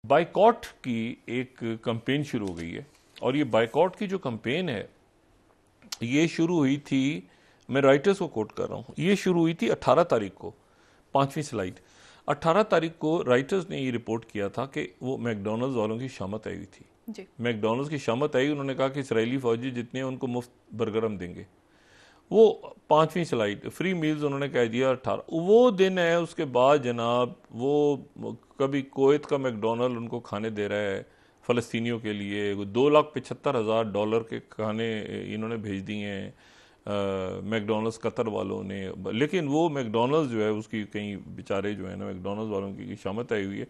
Boycott की एक campaign शुरू हो गई है और ये बाइकॉट की जो कंपेन है ये शुरू हुई थी, मैं राइटर्स को कोट कर रहा हूं, ये शुरू हुई थी 18 तारीख को। 5वीं स्लाइड, 18 तारीख को राइटर्स ने ये रिपोर्ट किया था कि वो मैकडॉनल्ड्स वालों की शामत आई हुई थी जी। मैकडॉनल्ड्स की शामत आई, उन्होंने कहा कि इसराइली फौजी जितने हैं उनको मुफ्त बर्गर हम देंगे। वो 5वीं स्लाइड, फ्री मील्स उन्होंने कह दिया 18। वो दिन है, उसके बाद जनाब वो कभी कोवैत का मैकडॉनल्ड उनको खाने दे रहा है फ़लस्तीनियों के लिए, $2,75,000 के खाने इन्होंने भेज दिए हैं मैकडॉनल्ड्स कतर वालों ने। लेकिन वो मैकडॉनल्ड्स जो है उसकी कहीं बेचारे जो है ना मैकडॉनल्ड्स वालों की शामत आई हुई है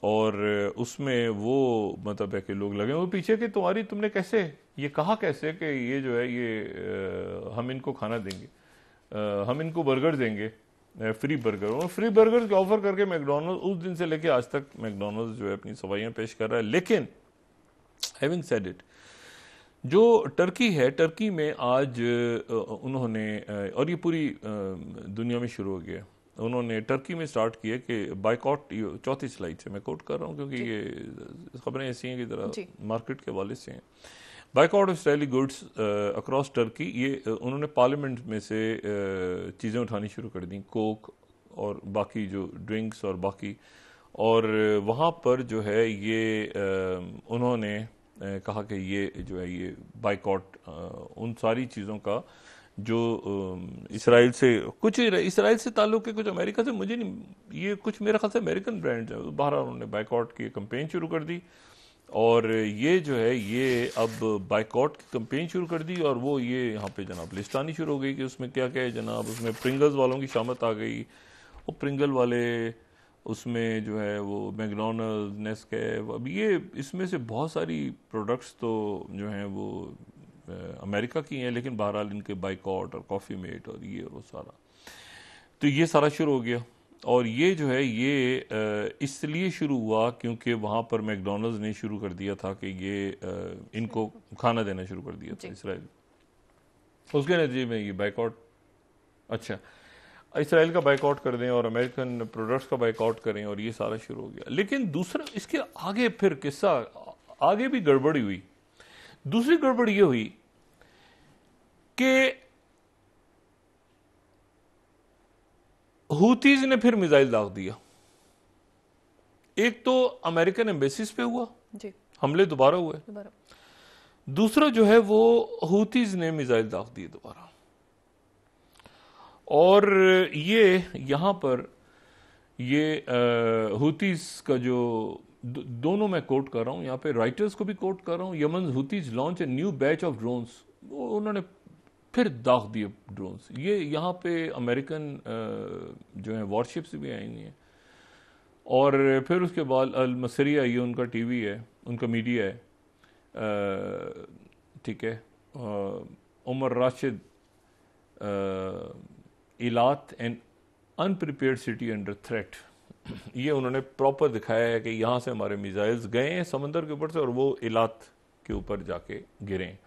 और उसमें वो मतलब है कि लोग लगे वो पीछे कि तुमने कैसे ये कहा कैसे कि ये जो है ये हम इनको खाना देंगे, हम इनको बर्गर देंगे, फ्री बर्गर। और फ्री बर्गर के ऑफर करके मैकडॉनल्ड्स उस दिन से लेके आज तक मैकडॉनल्ड्स जो है अपनी सफाइयां पेश कर रहा है। लेकिन हैविंग सेड इट, जो टर्की है, टर्की में आज उन्होंने, और ये पूरी दुनिया में शुरू हो गया, उन्होंने टर्की में स्टार्ट किया कि बाइकॉट, 4थी स्लाइड से मैं कोट कर रहा हूँ क्योंकि ये खबरें ऐसी हैं कि जरा मार्केट के हवाले से हैं। Boycott of Israeli goods across Turkey, ये उन्होंने पार्लियामेंट में से चीज़ें उठानी शुरू कर दी, कोक और बाकी जो ड्रिंक्स और बाकी, और वहाँ पर जो है ये उन्होंने कहा कि ये जो है ये बाइकआउट उन सारी चीज़ों का जो इसराइल से, कुछ इसराइल से ताल्लुक है, कुछ अमेरिका से, मुझे नहीं, ये कुछ मेरा ख्याल से अमेरिकन ब्रांड्स है। बहरहाल उन्होंने बाइकआउट की कंपेन शुरू कर दी और ये जो है ये अब बाइकआउट की कंपेन शुरू कर दी और वो ये यहाँ पे जनाब लिस्ट आनी शुरू हो गई कि उसमें क्या क्या है जनाब। उसमें प्रिंगल्स वालों की शामत आ गई, वो प्रिंगल वाले उसमें जो है वो मैकडॉनल्ड्स, नेस्कैफे, अब ये इसमें से बहुत सारी प्रोडक्ट्स तो जो हैं वो अमेरिका की हैं, लेकिन बहरहाल इनके बाइकआउट और कॉफ़ी मेट और ये और वो सारा, तो ये सारा शुरू हो गया। और ये जो है ये इसलिए शुरू हुआ क्योंकि वहाँ पर मैकडॉनल्ड्स ने शुरू कर दिया था कि ये इनको खाना देना शुरू कर दिया था इसराइल, उसके नतीजे में ये बाइकआउट, अच्छा इसराइल का बाइकआउट कर दें और अमेरिकन प्रोडक्ट्स का बाइकआउट करें और ये सारा शुरू हो गया। लेकिन दूसरा इसके आगे फिर किस्सा आगे भी गड़बड़ी हुई। दूसरी गड़बड़ ये हुई कि हूतीज ने फिर मिसाइल दाग दिया। एक तो अमेरिकन एम्बेसीज पे हुआ जी, हमले दोबारा हुए, दूसरा जो है वो हूतीज ने मिसाइल दाग दिए दोबारा। और ये यहां पर ये हूतीज का जो दोनों मैं कोट कर रहा हूं, यहां पे राइटर्स को भी कोट कर रहा हूं। Yemen Houthis launch a new batch of drones, उन्होंने फिर दाग दिए ड्रोन्स। ये यहाँ पे अमेरिकन जो है वॉरशिप्स भी आई हुई हैं। और फिर उसके बाद अल मसरिया, ये उनका टीवी है, उनका मीडिया है, ठीक है, उमर राशिद, इलात and unprepared city under threat, ये उन्होंने प्रॉपर दिखाया है कि यहाँ से हमारे मिसाइल्स गए हैं समंदर के ऊपर से और वो इलात के ऊपर जाके गिरे।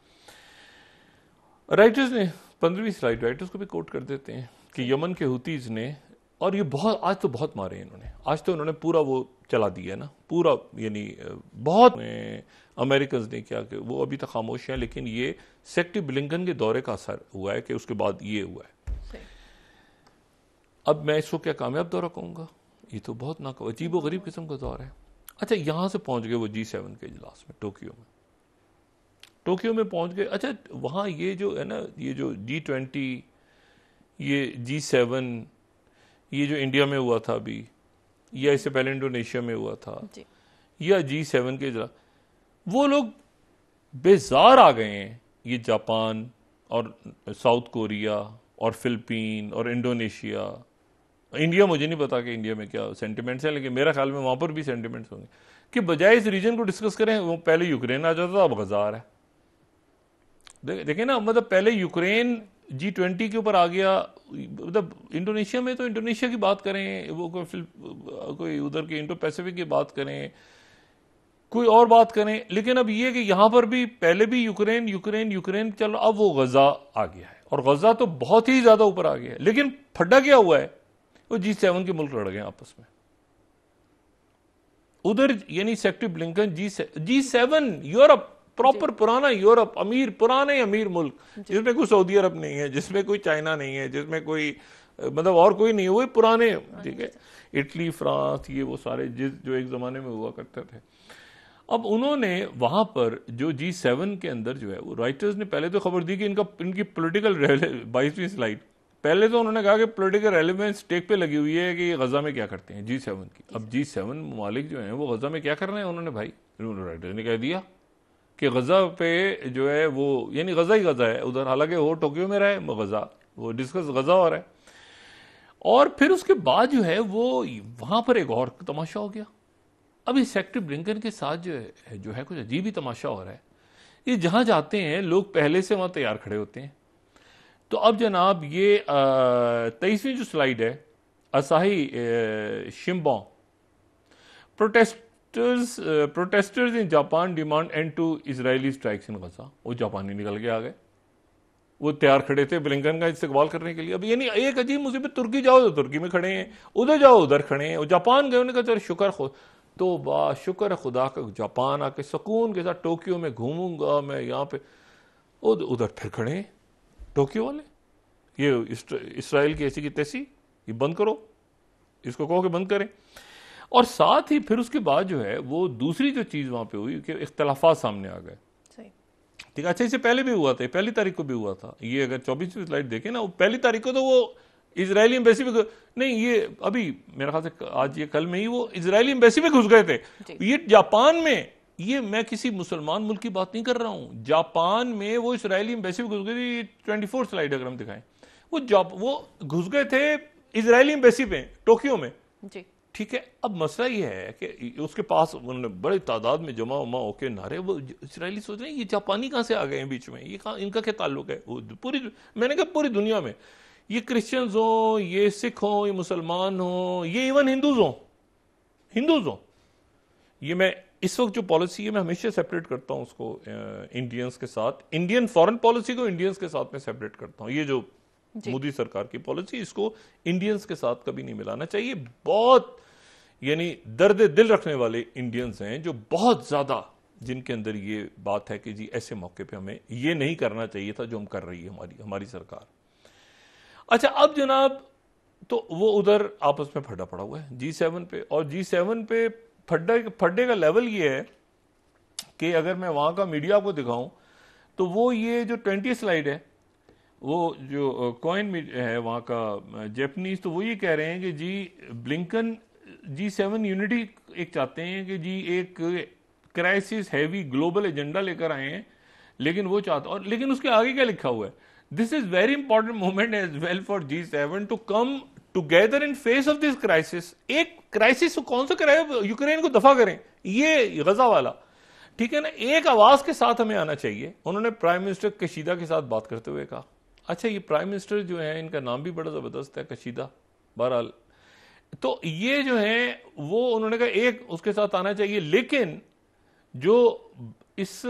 राइटर्स ने 15वीं स्लाइड राइटर्स को भी कोट कर देते हैं कि यमन के हुतीज ने, और ये बहुत आज तो बहुत मारे इन्होंने, आज तो इन्होंने पूरा वो चला दिया ना पूरा, यानी बहुत अमेरिकन ने क्या कि वो अभी तक खामोश हैं, लेकिन ये सेक्रेटरी ब्लिंकन के दौरे का असर हुआ है कि उसके बाद ये हुआ है। अब मैं इसको क्या कामयाब दौरा कहूंगा, ये तो बहुत ना अजीब व गरीब किस्म का दौरा है। अच्छा, यहां से पहुंच गए वो G7 के इजलास में, टोक्यो में पहुंच गए। अच्छा, वहां ये जो है ना, ये जो G20, ये G7, ये जो इंडिया में हुआ था अभी, या इससे पहले इंडोनेशिया में हुआ था, या G7 के इजलास, वो लोग बेजार आ गए हैं। ये जापान और साउथ कोरिया और फिलिपीन और इंडोनेशिया, इंडिया मुझे नहीं पता कि इंडिया में क्या सेंटिमेंट्स हैं, लेकिन मेरा ख्याल में वहां पर भी सेंटिमेंट्स होंगे कि बजाय इस रीजन को डिस्कस करें, वो पहले यूक्रेन आ जाता था, अब गजार है। देखें ना, मतलब पहले यूक्रेन G20 के ऊपर आ गया, मतलब इंडोनेशिया में तो इंडोनेशिया की बात करें, वो कोई उधर के इंडो पैसिफिक की बात करें, कोई और बात करें, लेकिन अब ये कि यहां पर भी पहले भी यूक्रेन यूक्रेन यूक्रेन चल रहा, अब वो गजा आ गया है और गजा तो बहुत ही ज्यादा ऊपर आ गया है। लेकिन फड्डा क्या हुआ है, वो G7 के मुल्क लड़ गए आपस में, उधर यानी secretary Blinken G7 Europe, proper पुराना यूरोप, पुराने अमीर मुल्क, जिसमें कोई सऊदी अरब नहीं है, जिसमें कोई चाइना नहीं है, जिसमें कोई मतलब और कोई नहीं है, वो पुराने, ठीक है, इटली, फ्रांस, ये वो सारे जो एक जमाने में हुआ करते थे। अब उन्होंने वहां पर जो G7 के अंदर जो है, वो राइटर्स ने पहले तो खबर दी कि इनकी पॉलिटिकल 22वीं स्लाइड, पहले तो उन्होंने कहा कि पॉलिटिकल रेलेवेंस टेक पे लगी हुई है कि गजा में क्या करते हैं G7 की। अब G7 ममालिक जो हैं वो गजा में क्या कर रहे हैं, उन्होंने भाई राइटर्स ने कह दिया कि गजा पे जो है वो यानी गजा ही गजा है उधर, हालांकि वो टोक्यो में रहे, गजा वो डिस्कस गजा हो रहा है। और फिर उसके बाद जो है वो वहां पर एक और तमाशा हो गया। अब इस सेक्रेटरी ब्लिंकन के साथ जो है कुछ अजीब ही तमाशा हो रहा है। ये जहां जाते हैं लोग पहले से वहां तैयार खड़े होते हैं। तो अब जनाब ये 23वीं जो स्लाइड है, Asahi Shimbun, protesters in Japan demand end to Israeli strikes in Gaza. वो जापानी निकल के आ गए, वो तैयार खड़े थे ब्लिंकन का इस्तेमाल करने के लिए। अब यानी एक अजीब मुसीबत, तुर्की जाओ तो तुर्की में खड़े हैं, उधर जाओ उधर खड़े हैं। जापान गए, उन्होंने कहा चलो शुक्र तो शुक्र है खुदा का, जापान आके सुकून के साथ टोक्यो में घूमूंगा मैं, यहाँ पे उधर फिर खड़े हैं टोक्यो वाले, ये इसराइल की ऐसी की तैसी, ये बंद करो, इसको कहो कि बंद करें। और साथ ही फिर उसके बाद जो है वो दूसरी जो चीज वहां पे हुई कि इख्तलाफात सामने आ गए। ठीक है, अच्छा इससे पहले भी हुआ था, पहली तारीख को भी हुआ था। ये अगर 24वीं स्लाइड देखें ना, वो पहली तारीख को तो वो इजरायली एम्बेसी पे नहीं, ये अभी मेरे ख्याल से आज ये कल में ही वो इजरायली एम्बेसी पे घुस गए थे। ये जापान में, ये मैं किसी मुसलमान मुल्क की बात नहीं कर रहा हूं, जापान में वो इजरायली एम्बेसी पे घुस गए थे। 24 स्लाइड अगर हम दिखाएं, वो घुस गए थे इजरायली एम्बेसी पे टोक्यो में जी। ठीक है, अब मसला ये है कि उसके पास उन्होंने बड़ी तादाद में जमा उमा होके नारे, वो इसराइली सोच रहे हैं ये जापानी कहां से आ गए हैं बीच में, ये कहां, इनका क्या ताल्लुक है। पूरी, मैंने कहा पूरी दुनिया में, ये क्रिश्चियंस हो, ये सिख हो, ये मुसलमान हो, ये इवन हिंदूज हो, ये मैं इस वक्त जो पॉलिसी है मैं हमेशा सेपरेट करता हूं उसको इंडियंस के साथ, इंडियन फॉरेन पॉलिसी को इंडियंस के साथ में सेपरेट करता हूं। ये जो मोदी सरकार की पॉलिसी, इसको इंडियंस के साथ कभी नहीं मिलाना चाहिए। बहुत यानी दर्द दिल रखने वाले इंडियंस हैं जो बहुत ज्यादा, जिनके अंदर ये बात है कि जी ऐसे मौके पे हमें ये नहीं करना चाहिए था जो हम कर रही है हमारी सरकार। अच्छा, अब जनाब तो वो उधर आपस में फड्डा पड़ा हुआ है G7 पे, और G7 पे फड्डे का लेवल ये है कि अगर मैं वहां का मीडिया को दिखाऊं तो वो ये जो 20 स्लाइड है, वो जो कॉइन है वहां का जापानीज, तो वो ये कह रहे हैं कि जी ब्लिंकन G7 यूनिटी एक चाहते हैं कि जी एक क्राइसिस हैवी ग्लोबल एजेंडा लेकर आए हैं, लेकिन वो चाहता, और लेकिन उसके आगे क्या लिखा हुआ है, this is very important moment as well for G7 to come together in face of this crisis. एक क्राइसिस कौन सा कराए, यूक्रेन को दफा करें, ये गजा वाला, ठीक है ना, एक आवाज के साथ हमें आना चाहिए। उन्होंने प्राइम मिनिस्टर कशीदा के साथ बात करते हुए कहा। अच्छा, ये प्राइम मिनिस्टर जो है इनका नाम भी बड़ा जबरदस्त है, कशीदा, बहरहाल, तो ये जो है वो उन्होंने कहा एक उसके साथ आना चाहिए, लेकिन जो इस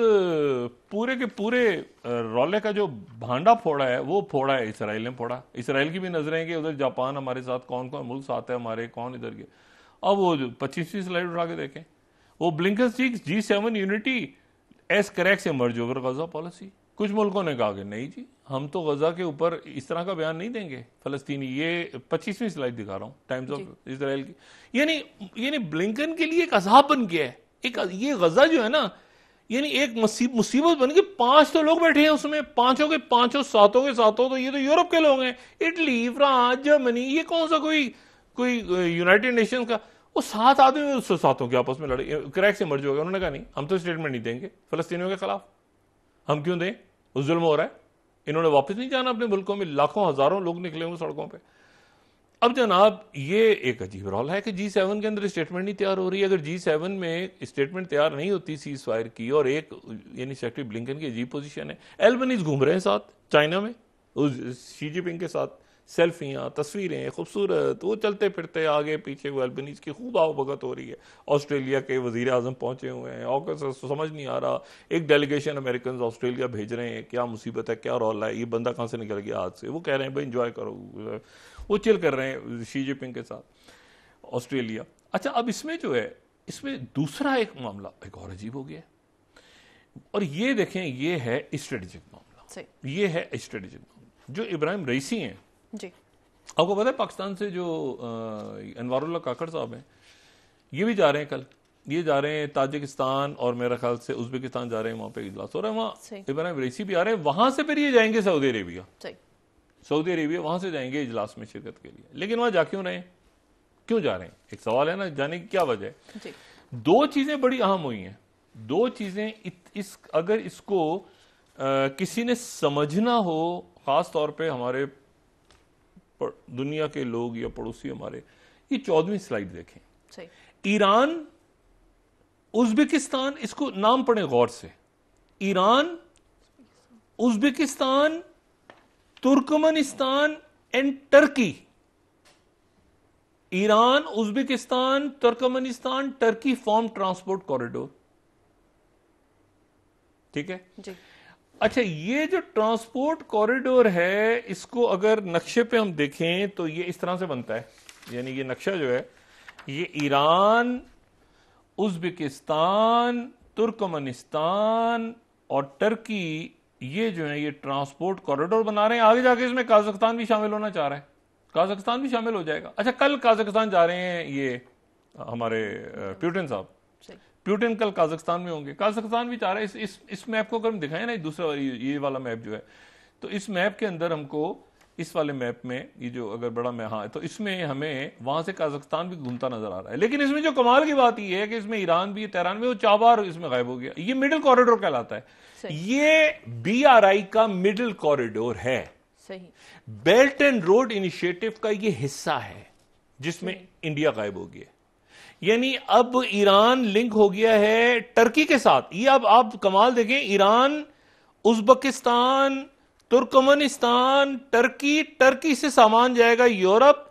पूरे के पूरे रौले का जो भांडा फोड़ा है वो फोड़ा है इसराइल ने फोड़ा। इसराइल की भी नजरें कि उधर जापान हमारे साथ, कौन कौन मुल्क साथ है हमारे, कौन इधर के। अब वो 25वीं स्लाइड उठा के देखें, वो Blinken G7 unity S crack से मर्ज ओवर गजा पॉलिसी। कुछ मुल्कों ने कहा कि नहीं जी, हम तो गजा के ऊपर इस तरह का बयान नहीं देंगे फलस्तीनी। ये 25वीं स्लाइड दिखा रहा हूं टाइम्स ऑफ इसराइल की। यानी ब्लिंकन के लिए एक अज़ाब बन गया है, एक ये गजा जो है ना, यानी एक मुसीबत बन गई। 5 तो लोग बैठे हैं उसमें, पांचों के पांचों, सातों के सातों, तो ये तो यूरोप के लोग हैं, इटली, फ्रांस, जर्मनी, ये कौन सा कोई यूनाइटेड नेशन का, वो 7 आदमी उस सातों के आपस में लड़े, क्रैक से मर्ज हो गया। उन्होंने कहा नहीं, हम तो स्टेटमेंट नहीं देंगे फलस्तीनियों के खिलाफ, हम क्यों दें, उस जुल्म हो रहा है। इन्होंने वापस नहीं जाना अपने मुल्कों में, लाखों हजारों लोग निकले हुए सड़कों पे। अब जनाब ये एक अजीब रौला है कि G7 के अंदर स्टेटमेंट नहीं तैयार हो रही है। अगर G7 में स्टेटमेंट तैयार नहीं होती सीज फायर की, और एक यानी सेक्रेटरी ब्लिंकन की अजीब पोजीशन है, एल्बनीज घूम रहे हैं साथ चाइना में शी जिनपिंग के साथ, सेल्फियां, तस्वीरें खूबसूरत, वो चलते फिरते आगे पीछे, वो एल्बनीज की खूब आवभगत हो रही है। ऑस्ट्रेलिया के वजीर आजम पहुंचे हुए हैं, और समझ नहीं आ रहा, एक डेलीगेशन अमेरिकन ऑस्ट्रेलिया भेज रहे हैं, क्या मुसीबत है, क्या रौला है, ये बंदा कहां से निकल गया हाथ से। वो कह रहे हैं भाई इंजॉय करो, वो चिल कर रहे हैं शी जिनपिंग के साथ ऑस्ट्रेलिया। अच्छा, अब इसमें जो है इसमें दूसरा एक मामला एक और अजीब हो गया और ये देखें, ये है स्ट्रेटेजिक मामला, ये है स्ट्रेटेजिक मामला। जो इब्राहिम रईसी हैं जी, आपको पता है पाकिस्तान से जो अनवारुल्लाह काकड़ साहब हैं, ये भी जा रहे हैं कल, ये जा रहे हैं ताजिकिस्तान और मेरा ख्याल से उज्बेकिस्तान जा रहे हैं, वहां पे इजलास हो रहा है, वहां इब्राहिम रईसी भी आ रहे हैं, वहां से फिर ये जाएंगे सऊदी अरेबिया, सऊदी अरेबिया वहां से जाएंगे इजलास में शिरकत के लिए। लेकिन वहां जा क्यों रहे हैं, क्यों जा रहे हैं, एक सवाल है ना, जाने की क्या वजह है। दो चीजें बड़ी अहम हुई हैं, दो चीजें अगर इसको किसी ने समझना हो, खास तौर पे हमारे दुनिया के लोग या पड़ोसी हमारे, ये 14वीं स्लाइड देखें। ईरान उज्बेकिस्तान, इसको नाम पढ़े गौर से, Iran Uzbekistan Turkmenistan and Turkey, Iran Uzbekistan Turkmenistan Turkey form transport corridor. ठीक है जी। अच्छा, ये जो ट्रांसपोर्ट कॉरिडोर है, इसको अगर नक्शे पे हम देखें तो ये इस तरह से बनता है, यानी ये नक्शा जो है, ये ईरान उज्बेकिस्तान तुर्कमेनिस्तान और टर्की, ये जो है ये ट्रांसपोर्ट कॉरिडोर बना रहे हैं। आगे जाके इसमें काजाकिस्तान भी शामिल होना चाह रहा है, काजाकिस्तान भी शामिल हो जाएगा। अच्छा, कल काजाकिस्तान जा रहे हैं ये हमारे प्यूटिन साहब, प्यूटिन कल काजाकिस्तान में होंगे, काजाकिस्तान भी चाह रहे हैं। इस मैप को अगर हम दिखाएं ना, दूसरा ये वाला मैप जो है, तो इस मैप के अंदर हमको, इस वाले मैप में ये जो अगर बड़ा मैं, हाँ, तो इसमें हमें वहां से काजाकिस्तान भी घूमता नजर आ रहा है। लेकिन इसमें जो कमाल की बात ये है कि इसमें ईरान भी, तेहरान में, वो चाबार इसमें गायब हो गया। ये मिडिल कॉरिडोर कहलाता है, ये BRI का मिडिल कॉरिडोर है, सही, बेल्ट एंड रोड इनिशिएटिव का ये हिस्सा है, जिसमें इंडिया गायब हो गया। यानी अब ईरान लिंक हो गया है टर्की के साथ। ये अब आप कमाल देखें, Iran Uzbekistan Turkmenistan Turkey, Turkey से सामान जाएगा यूरोप,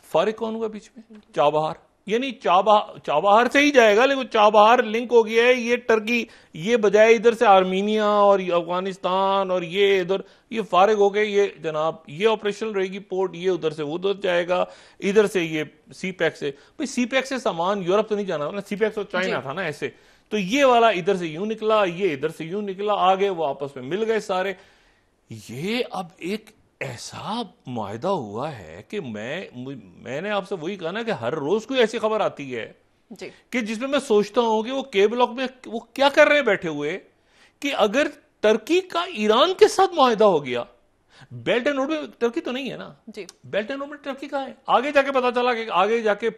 फारिग कौन हुआ बीच में, चाबहार, यानी चाबहार से ही जाएगा, लेकिन चाबहार लिंक हो गया है ये टर्की, ये बजाय इधर से आर्मीनिया और अफगानिस्तान और ये इधर, ये फारिग हो गए, ये जनाब ये ऑपरेशनल रहेगी पोर्ट, ये उधर से उधर जाएगा, इधर से ये सीपैक से, भाई सीपैक से सामान यूरोप तो नहीं जाना ना, सीपैक तो चाइना था ना ऐसे, तो ये वाला इधर से यूं निकला, ये इधर से यूं निकला, आगे वो आपस में मिल गए सारे। ये अब एक ऐसा मुआहदा हुआ है कि मैंने आपसे वही कहा ना कि हर रोज कोई ऐसी खबर आती है जी, कि जिसमें मैं सोचता हूं कि वो के ब्लॉक में वो क्या कर रहे हैं बैठे हुए, कि अगर टर्की का ईरान के साथ मुआहदा हो गया, बेल्ट एंड रोड में टर्की तो नहीं है ना जी, बेल्ट एंड रोड में टर्की का है, आगे जाके पता चला कि आगे जाके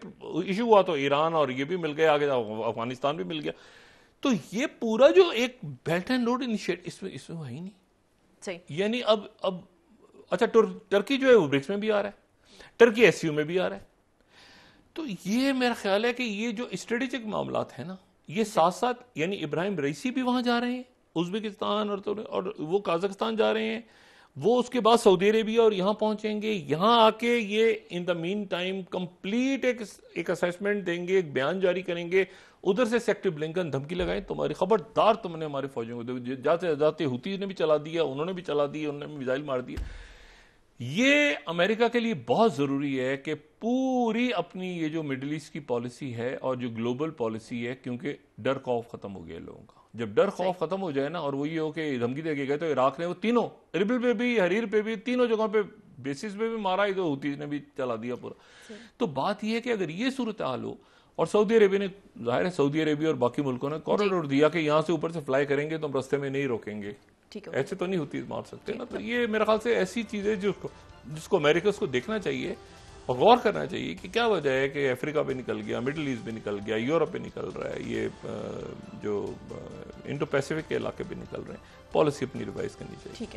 इशू हुआ तो ईरान और ये भी मिल गया, आगे अफगानिस्तान भी मिल गया। तो ये पूरा जो एक बेल्ट एंड रोड इनिशिएटिव इसमें हुआ ही नहीं, यानी अब अच्छा, टर्की जो है वो ब्रिक्स में भी आ रहा है, टर्की SCO में भी आ रहा है। तो ये मेरा ख्याल है कि ये जो स्ट्रेटेजिक मामलात है ना, ये साथ साथ, यानी इब्राहिम रईसी भी वहां जा रहे हैं उज्बेकिस्तान और वो काजाकिस्तान जा रहे हैं, वो उसके बाद सऊदी अरेबिया और यहां पहुंचेंगे, यहां आके ये in the mean time complete एक असेसमेंट देंगे, एक बयान जारी करेंगे। उधर से सेक्रेटरी ब्लिंकन धमकी लगाए, तुम्हारी खबरदार, तुमने हमारे फौजियों को जाते जाते हुती ने भी चला दिया, उन्होंने भी चला दिया, उन्होंने मिसाइल मार दिया। ये अमेरिका के लिए बहुत जरूरी है कि पूरी अपनी ये जो मिडिल ईस्ट की पॉलिसी है और जो ग्लोबल पॉलिसी है, क्योंकि डर खौफ खत्म हो गया लोगों का। जब डर खौफ खत्म हो जाए ना, और वो ये हो कि धमकी दे के गए, तो इराक ने वो तीनों, इरबिल पे भी, हरीर पे भी, तीनों जगहों पे बेसिस पे भी मारा, इधर हुती ने भी चला दिया पूरा। तो बात यह है कि अगर ये सूरत हाल हो, और सऊदी अरेबिया ने, जाहिर है सऊदी अरेबिया और बाकी मुल्कों ने कॉरिडोर दिया कि यहां से ऊपर से फ्लाई करेंगे तो हम रास्ते में नहीं रोकेंगे, ऐसे तो नहीं होती मार सकते ना। तो ये मेरे ख्याल से ऐसी चीजें जिसको अमेरिका को देखना चाहिए और गौर करना चाहिए कि क्या वजह है कि अफ्रीका पे निकल गया, मिडिल ईस्ट पे निकल गया, यूरोप पे निकल रहा है, ये जो इंडो पैसिफिक के इलाके पे निकल रहे हैं, पॉलिसी अपनी रिवाइज करनी चाहिए।